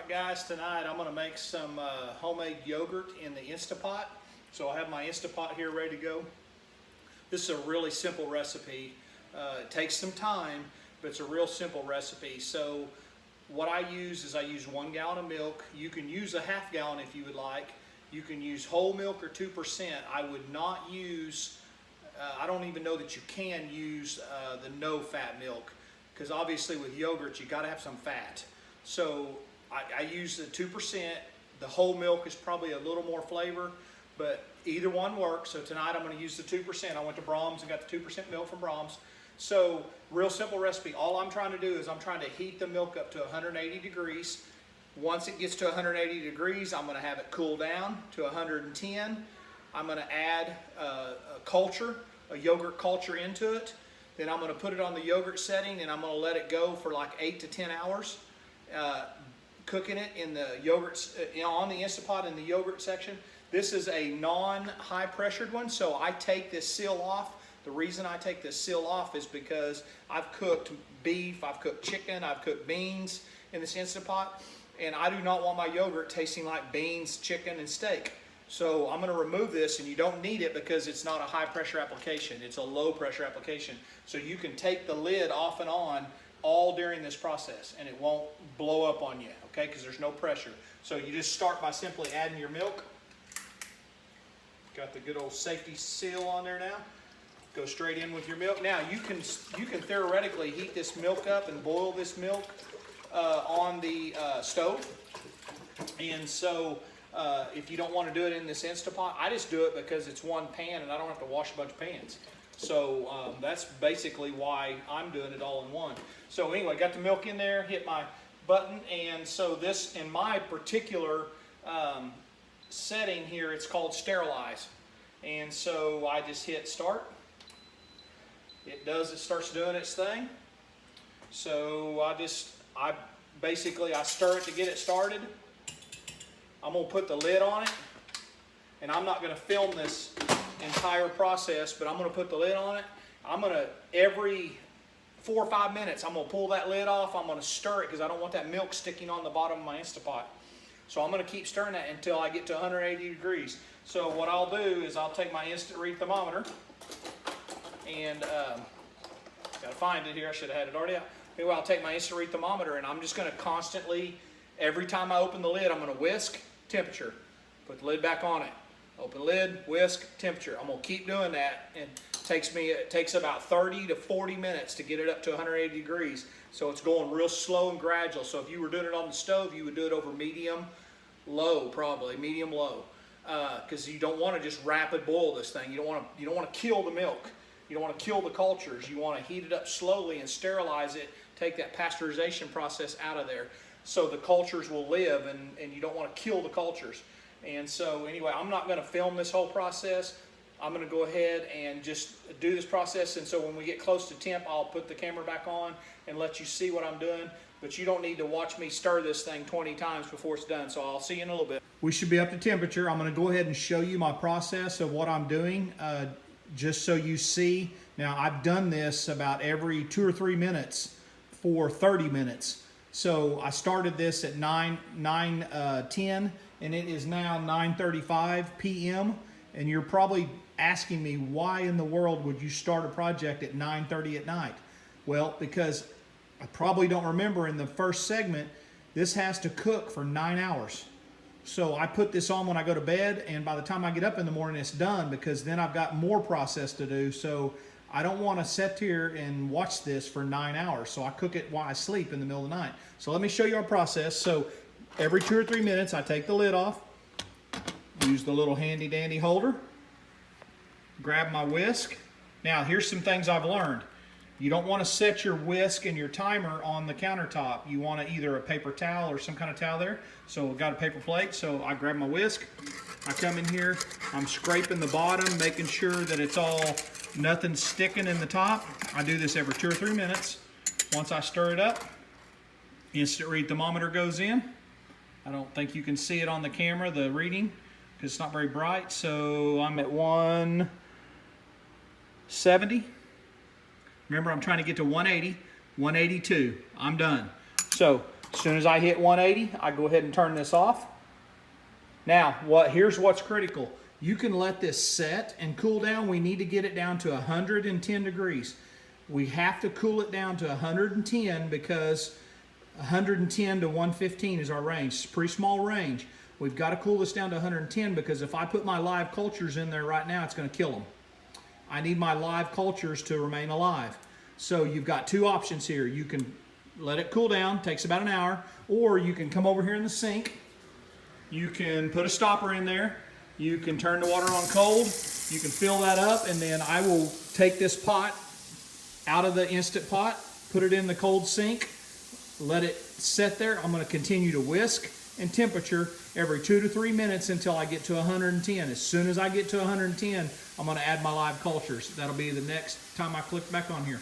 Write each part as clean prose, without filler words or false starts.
Alright guys, tonight I'm going to make some homemade yogurt in the Instapot. So I have my Instapot here ready to go. This is a really simple recipe. It takes some time, but it's a real simple recipe. So what I use is I use 1 gallon of milk. You can use a half gallon if you would like. You can use whole milk or 2%. I would not use, I don't even know that you can use the no fat milk, because obviously with yogurt you got to have some fat. So I use the 2%. The whole milk is probably a little more flavor, but either one works. So tonight I'm going to use the 2%. I went to Brahms and got the 2% milk from Brahms. So real simple recipe. All I'm trying to do is I'm trying to heat the milk up to 180 degrees. Once it gets to 180 degrees, I'm going to have it cool down to 110. I'm going to add a yogurt culture into it. Then I'm going to put it on the yogurt setting and I'm going to let it go for like 8 to 10 hours. Cooking it in the yogurts, on the Instapot in the yogurt section. This is a non-high pressured one, so I take this seal off. The reason I take this seal off is because I've cooked beef, I've cooked chicken, I've cooked beans in this Instapot, and I do not want my yogurt tasting like beans, chicken, and steak. So I'm going to remove this, and you don't need it because it's not a high pressure application. It's a low pressure application. So you can take the lid off and on all during this process and it won't blow up on you, okay, because there's no pressure. So you just start by simply adding your milk. Got the good old safety seal on there now. Go straight in with your milk. Now you can theoretically heat this milk up and boil this milk on the stove. And so if you don't want to do it in this Instapot, I just do it because it's one pan and I don't have to wash a bunch of pans. So that's basically why I'm doing it all in one. So anyway, got the milk in there, hit my button, and so this, in my particular setting here, it's called sterilize. And so I just hit start. It starts doing its thing. So I stir it to get it started. I'm gonna put the lid on it, and I'm not gonna film this entire process, but I'm going to put the lid on it. I'm going to, every 4 or 5 minutes, I'm going to pull that lid off. I'm going to stir it because I don't want that milk sticking on the bottom of my Instapot. So I'm going to keep stirring that until I get to 180 degrees. So what I'll do is I'll take my instant read thermometer and got to find it here. I should have had it already out. Anyway, I'll take my instant read thermometer and I'm just going to constantly, every time I open the lid, I'm going to whisk temperature, put the lid back on it. Open lid, whisk, temperature. I'm going to keep doing that, and it takes about 30 to 40 minutes to get it up to 180 degrees. So it's going real slow and gradual. So if you were doing it on the stove, you would do it over medium low, probably medium low, because you don't want to just rapid boil this thing. You don't want to kill the milk. You don't want to kill the cultures. You want to heat it up slowly and sterilize it. Take that pasteurization process out of there, so the cultures will live, and you don't want to kill the cultures. And so anyway, I'm not going to film this whole process. I'm going to go ahead and just do this process. And so when we get close to temp, I'll put the camera back on and let you see what I'm doing. But you don't need to watch me stir this thing 20 times before it's done. So I'll see you in a little bit. We should be up to temperature. I'm going to go ahead and show you my process of what I'm doing, just so you see. Now, I've done this about every 2 or 3 minutes for 30 minutes. So I started this at 9:10. And it is now 9:35 p.m. and you're probably asking me, why in the world would you start a project at 9:30 at night? Well, because I probably don't remember in the first segment, this has to cook for 9 hours. So I put this on when I go to bed, and by the time I get up in the morning, it's done, because then I've got more process to do. So I don't want to sit here and watch this for 9 hours. So I cook it while I sleep in the middle of the night. So let me show you our process. So every 2 or 3 minutes, I take the lid off, use the little handy dandy holder, grab my whisk. Now, here's some things I've learned. You don't want to set your whisk and your timer on the countertop. You want either a paper towel or some kind of towel there. So I've got a paper plate, so I grab my whisk. I come in here, I'm scraping the bottom, making sure that it's all, nothing's sticking in the top. I do this every 2 or 3 minutes. Once I stir it up, instant read thermometer goes in. I don't think you can see it on the camera, the reading, because it's not very bright. So I'm at 170. Remember, I'm trying to get to 180, 182. I'm done. So As soon as I hit 180, I go ahead and turn this off. Now, here's what's critical. You can let this set and cool down. We need to get it down to 110 degrees. We have to cool it down to 110 because 110 to 115 is our range. It's a pretty small range. We've got to cool this down to 110 because if I put my live cultures in there right now, it's going to kill them. I need my live cultures to remain alive. So you've got two options here. You can let it cool down, takes about an hour, or you can come over here in the sink. You can put a stopper in there. You can turn the water on cold. You can fill that up, and then I will take this pot out of the Instant Pot, put it in the cold sink, let it set there. I'm going to continue to whisk and temperature every 2 to 3 minutes until I get to 110. As soon as I get to 110, I'm going to add my live cultures. That'll be the next time I click back on here.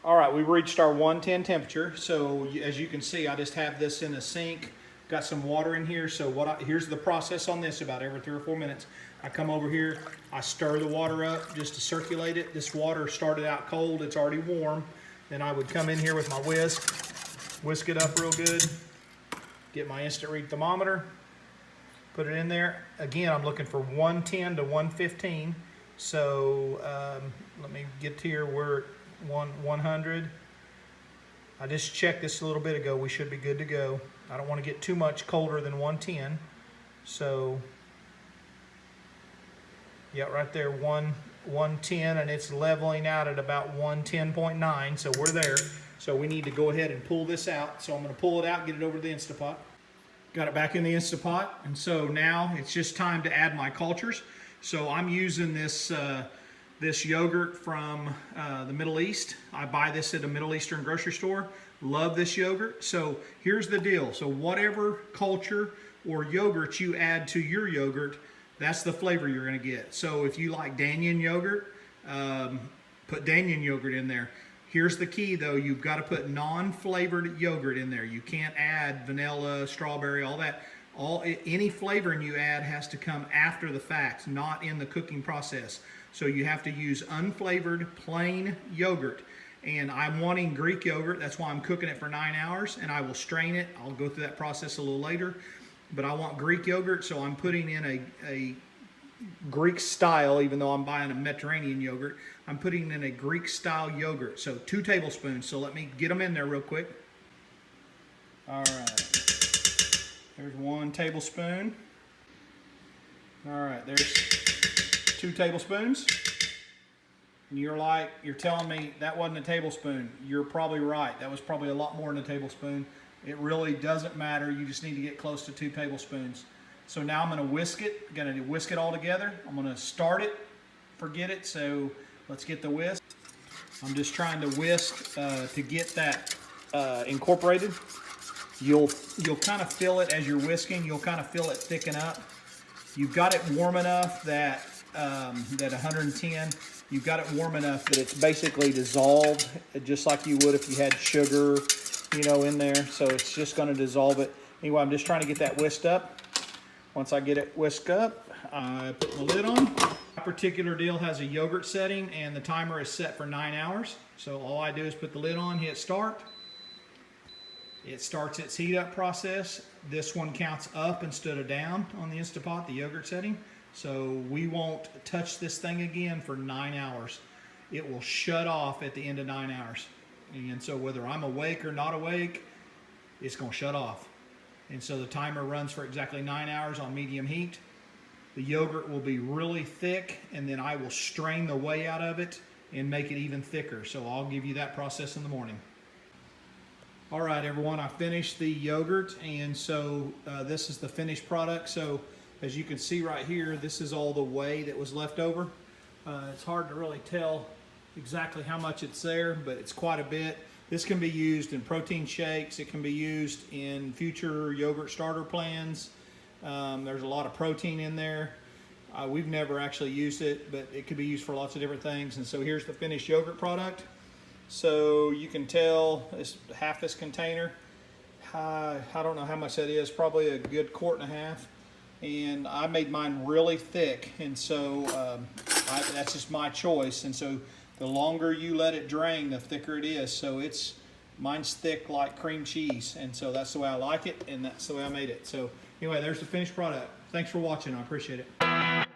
All right, we've reached our 110 temperature. So as you can see, I just have this in a sink. Got some water in here. So here's the process on this. About every 3 or 4 minutes, I come over here, I stir the water up just to circulate it. This water started out cold, it's already warm. Then I would come in here with my whisk it up real good, get my instant read thermometer, put it in there. Again, I'm looking for 110 to 115. So let me get to here. We're at 100. I just checked this a little bit ago. We should be good to go. I don't want to get too much colder than 110. So yeah, right there, 110, and it's leveling out at about 110.9, so we're there. So we need to go ahead and pull this out. So I'm going to pull it out, get it over to the Instapot. Got it back in the Instapot, and so now it's just time to add my cultures. So I'm using this this yogurt from the Middle East. I buy this at a Middle Eastern grocery store. Love this yogurt. So here's the deal. So whatever culture or yogurt you add to your yogurt, that's the flavor you're going to get. So if you like Danyan yogurt, put Danyan yogurt in there. Here's the key though, you've got to put non-flavored yogurt in there. You can't add vanilla, strawberry, all that. Any flavoring you add has to come after the fact, not in the cooking process. So you have to use unflavored plain yogurt. And I'm wanting Greek yogurt, that's why I'm cooking it for 9 hours, and I will strain it. I'll go through that process a little later. But I want Greek yogurt, so I'm putting in a Greek style, even though I'm buying a Mediterranean yogurt. I'm putting in a Greek style yogurt. So 2 tablespoons. So let me get them in there real quick. All right. There's 1 tablespoon. All right, there's 2 tablespoons. And you're telling me that wasn't a tablespoon. You're probably right. That was probably a lot more than a tablespoon. It really doesn't matter. You just need to get close to 2 tablespoons. So now I'm going to whisk it. I'm going to whisk it all together. I'm going to start it, forget it. So let's get the whisk. I'm just trying to whisk to get that incorporated. You'll kind of feel it as you're whisking. You'll kind of feel it thicken up. You've got it warm enough that 110. You've got it warm enough that it's basically dissolved, just like you would if you had sugar, in there. So it's just going to dissolve it. Anyway, I'm just trying to get that whisked up. Once I get it whisked up, I put the lid on. My particular deal has a yogurt setting, and the timer is set for 9 hours. So all I do is put the lid on, hit start. It starts its heat up process. This one counts up instead of down on the Instapot, the yogurt setting. So we won't touch this thing again for 9 hours. It will shut off at the end of 9 hours. And so whether I'm awake or not awake, it's going to shut off. And so the timer runs for exactly 9 hours on medium heat. The yogurt will be really thick, and then I will strain the whey out of it and make it even thicker. So I'll give you that process in the morning. All right, everyone, I finished the yogurt, and so this is the finished product. So as you can see right here, this is all the whey that was left over. It's hard to really tell exactly how much it's there, but it's quite a bit. This can be used in protein shakes. It can be used in future yogurt starter plans. There's a lot of protein in there. We've never actually used it, but it could be used for lots of different things. And so here's the finished yogurt product. So you can tell it's half this container. I don't know how much that is, probably a good 1.5 quarts. And I made mine really thick, and so that's just my choice. And so the longer you let it drain, the thicker it is. So it's Mine's thick like cream cheese, and so that's the way I like it, and that's the way I made it. So anyway, there's the finished product. Thanks for watching. I appreciate it.